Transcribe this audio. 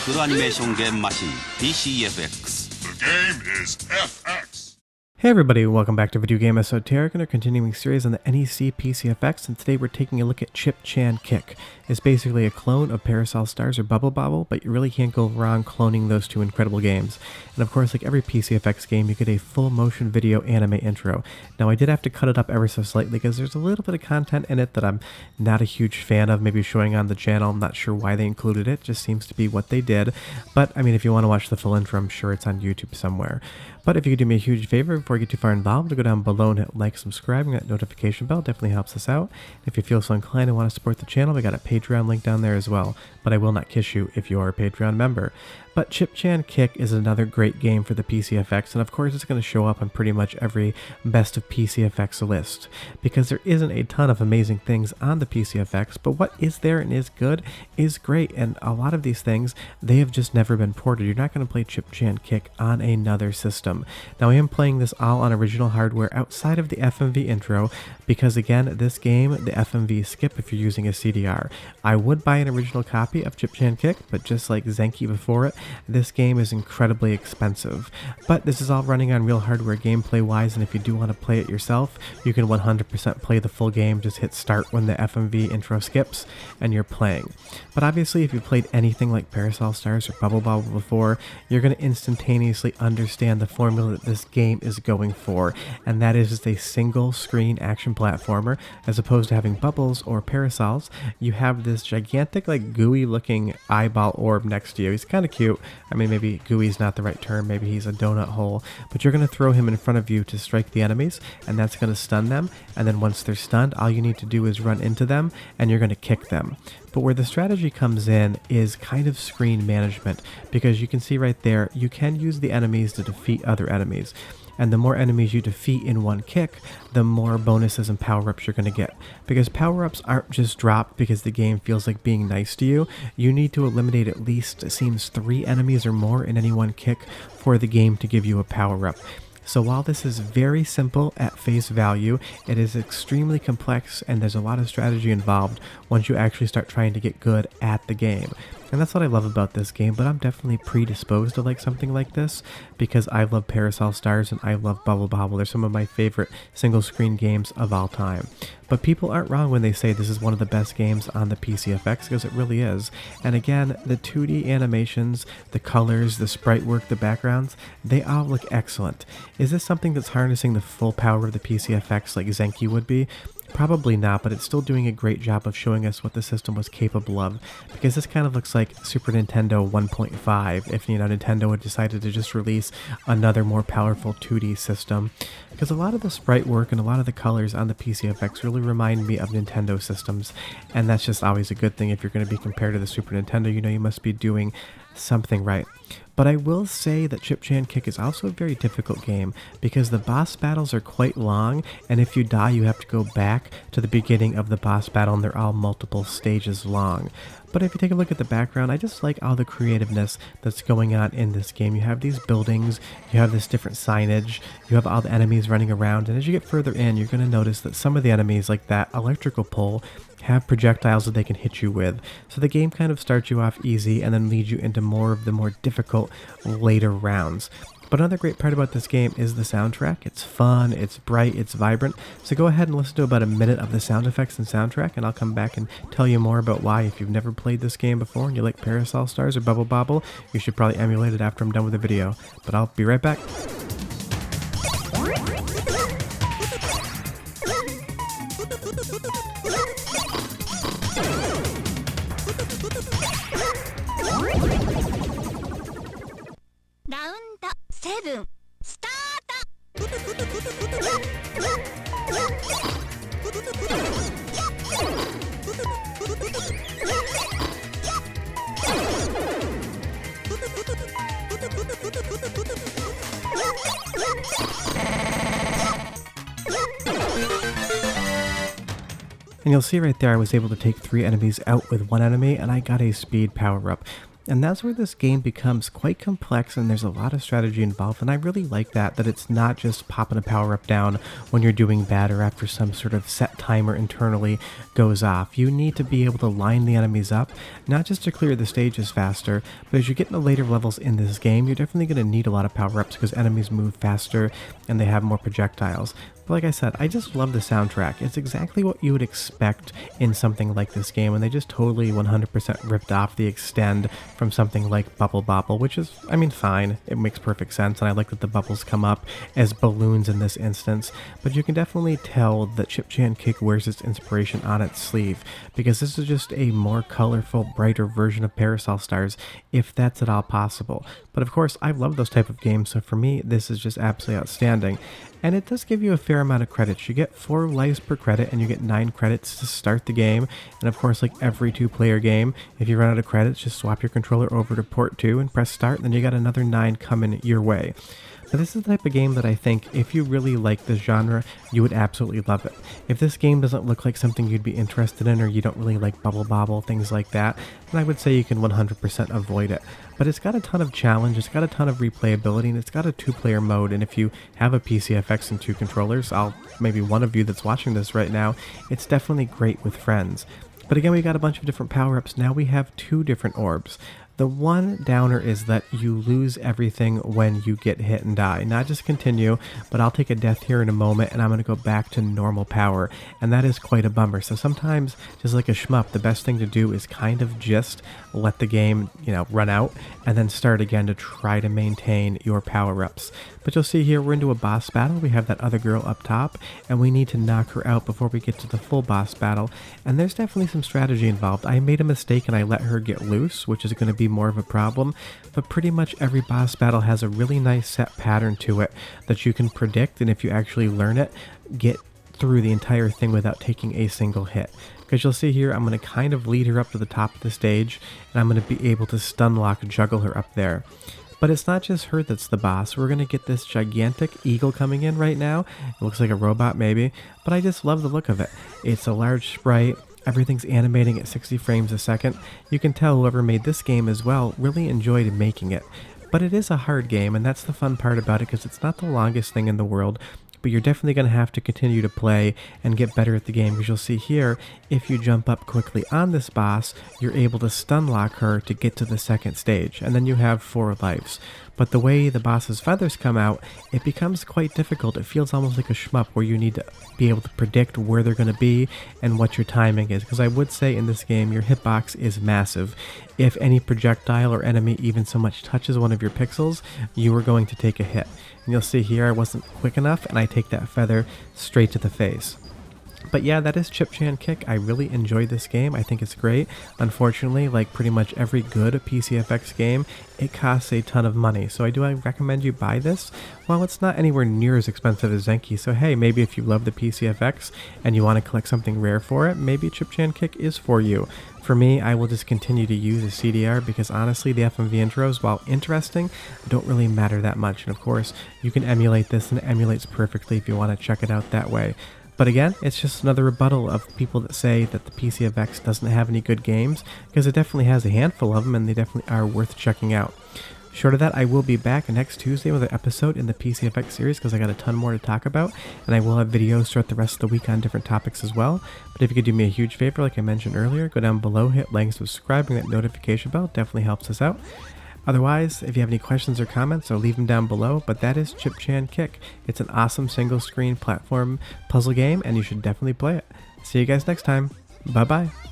フルアニメーションゲームマシン PC-FX. The game is FX. Hey everybody, welcome back to Video Game Esoterica and our continuing series on the NEC PC-FX, and today we're taking a look at Chip Chan Kick. It's basically a clone of Parasol Stars or Bubble Bobble, but you really can't go wrong cloning those two incredible games. And of course, like every PC-FX game, you get a full motion video anime intro. Now I did have to cut it up ever so slightly because there's a little bit of content in it that I'm not a huge fan of, maybe showing on the channel. I'm not sure why they included it, just seems to be what they did. But I mean, if you want to watch the full intro, I'm sure it's on YouTube somewhere. But if you could do me a huge favor before you get too far involved, to go down below and hit like, subscribe, and that notification bell definitely helps us out. If you feel so inclined and want to support the channel, we got a Patreon link down there as well. But I will not kiss you if you are a Patreon member. But Chip Chan Kick is another great game for the PC-FX, and of course it's going to show up on pretty much every best of PC-FX list, because there isn't a ton of amazing things on the PC-FX, but what is there and is good is great, and a lot of these things, they have just never been ported. You're not going to play Chip Chan Kick on another system. Now I am playing this all on original hardware outside of the FMV intro, because again, this game, the FMV skip if you're using a CDR. I would buy an original copy of Chip Chan Kick, but just like Zenki before it, this game is incredibly expensive. But this is all running on real hardware gameplay wise, and if you do want to play it yourself, you can 100% play the full game. Just hit start when the FMV intro skips and you're playing. But obviously if you've played anything like Parasol Stars or Bubble Bobble before, you're going to instantaneously understand the formula that this game is going for, and that is just a single screen action platformer. As opposed to having bubbles or parasols, you have this gigantic, like, gooey looking eyeball orb next to you. He's kind of cute. I mean, maybe gooey is not the right term, maybe he's a donut hole, but you're going to throw him in front of you to strike the enemies, and that's going to stun them, and then once they're stunned, all you need to do is run into them, and you're going to kick them. But where the strategy comes in is kind of screen management, because you can see right there, you can use the enemies to defeat other enemies. And the more enemies you defeat in one kick, the more bonuses and power-ups you're going to get. Because power-ups aren't just dropped because the game feels like being nice to you. You need to eliminate at least, it seems, 3 enemies or more in any one kick for the game to give you a power-up. So while this is very simple at face value, it is extremely complex, and there's a lot of strategy involved once you actually start trying to get good at the game. And that's what I love about this game, but I'm definitely predisposed to like something like this because I love Parasol Stars and I love Bubble Bobble. They're some of my favorite single screen games of all time. But people aren't wrong when they say this is one of the best games on the PC-FX, because it really is. And again, the 2D animations, the colors, the sprite work, the backgrounds, they all look excellent. Is this something that's harnessing the full power of the PC-FX like Zenki would be? Probably not, but it's still doing a great job of showing us what the system was capable of, because this kind of looks like Super Nintendo 1.5 if, you know, Nintendo had decided to just release another more powerful 2D system. Because a lot of the sprite work and a lot of the colors on the PC-FX really remind me of Nintendo systems, and that's just always a good thing. If you're going to be compared to the Super Nintendo, you know you must be doing something right. But I will say that Chip Chan Kick is also a very difficult game because the boss battles are quite long, and if you die you have to go back to the beginning of the boss battle, and they're all multiple stages long. But if you take a look at the background, I just like all the creativeness that's going on in this game. You have these buildings, you have this different signage, you have all the enemies running around, and as you get further in, you're going to notice that some of the enemies, like that electrical pole, have projectiles that they can hit you with. So the game kind of starts you off easy and then leads you into more of the more difficult later rounds. But another great part about this game is the soundtrack. It's fun, it's bright, it's vibrant. So go ahead and listen to about a minute of the sound effects and soundtrack, and I'll come back and tell you more about why. If you've never played this game before and you like Parasol Stars or Bubble Bobble, you should probably emulate it after I'm done with the video. But I'll be right back. Round 7 start! And you'll see right there I was able to take 3 enemies out with 1 enemy, and I got a speed power up. And that's where this game becomes quite complex and there's a lot of strategy involved, and I really like that it's not just popping a power-up down when you're doing bad or after some sort of set timer internally goes off. You need to be able to line the enemies up, not just to clear the stages faster, but as you get into later levels in this game, you're definitely going to need a lot of power-ups because enemies move faster and they have more projectiles. But like I said, I just love the soundtrack. It's exactly what you would expect in something like this game, and they just totally 100% ripped off the Extend from something like Bubble Bobble, which is, I mean, fine. It makes perfect sense, and I like that the bubbles come up as balloons in this instance. But you can definitely tell that Chip Chan Kick wears its inspiration on its sleeve, because this is just a more colorful, brighter version of Parasol Stars, if that's at all possible. But of course, I love those type of games, so for me, this is just absolutely outstanding. And it does give you a fair amount of credits. You get 4 lives per credit and you get 9 credits to start the game. And of course, like every 2-player game, if you run out of credits, just swap your controller over to port 2 and press start, and then you got another 9 coming your way. But this is the type of game that I think if you really like this genre, you would absolutely love it. If this game doesn't look like something you'd be interested in, or you don't really like Bubble Bobble, things like that, then I would say you can 100% avoid it. But it's got a ton of challenge, it's got a ton of replayability, and it's got a 2-player mode, and if you have a PC-FX and 2 controllers, maybe one of you that's watching this right now, it's definitely great with friends. But again, we got a bunch of different power-ups. Now we have 2 different orbs. The one downer is that you lose everything when you get hit and die. Not just continue, but I'll take a death here in a moment and I'm going to go back to normal power. And that is quite a bummer. So sometimes, just like a shmup, the best thing to do is kind of just let the game, run out and then start again to try to maintain your power-ups. But you'll see here we're into a boss battle. We have that other girl up top and we need to knock her out before we get to the full boss battle. And there's definitely some strategy involved. I made a mistake and I let her get loose, which is going to be more of a problem, but pretty much every boss battle has a really nice set pattern to it that you can predict, and if you actually learn it, get through the entire thing without taking a single hit. Because you'll see here, I'm going to kind of lead her up to the top of the stage, and I'm going to be able to stun lock and juggle her up there. But it's not just her that's the boss. We're going to get this gigantic eagle coming in right now. It looks like a robot maybe, but I just love the look of it. It's a large sprite. Everything's animating at 60 frames a second. You can tell whoever made this game as well really enjoyed making it. But it is a hard game, and that's the fun part about it, because it's not the longest thing in the world, but you're definitely going to have to continue to play and get better at the game, because you'll see here, if you jump up quickly on this boss, you're able to stun lock her to get to the second stage, and then you have 4 lives. But the way the boss's feathers come out, it becomes quite difficult. It feels almost like a shmup where you need to be able to predict where they're going to be and what your timing is. Because I would say in this game, your hitbox is massive. If any projectile or enemy even so much touches one of your pixels, you are going to take a hit. And you'll see here I wasn't quick enough and I take that feather straight to the face. But yeah, that is Chip Chan Kick. I really enjoyed this game. I think it's great. Unfortunately, like pretty much every good PC-FX game, it costs a ton of money. So I recommend you buy this. Well, it's not anywhere near as expensive as Zenki. So hey, maybe if you love the PC-FX and you want to collect something rare for it, maybe Chip Chan Kick is for you. For me, I will just continue to use a CDR because honestly, the FMV intros, while interesting, don't really matter that much. And of course, you can emulate this and it emulates perfectly if you want to check it out that way. But again, it's just another rebuttal of people that say that the PC-FX doesn't have any good games, because it definitely has a handful of them and they definitely are worth checking out. Short of that, I will be back next Tuesday with an episode in the PC-FX series because I got a ton more to talk about, and I will have videos throughout the rest of the week on different topics as well. But if you could do me a huge favor, like I mentioned earlier, go down below, hit like and subscribe, and that notification bell definitely helps us out. Otherwise, if you have any questions or comments, leave them down below, but that is Chip Chan Kick. It's an awesome single-screen platform puzzle game, and you should definitely play it. See you guys next time. Bye-bye.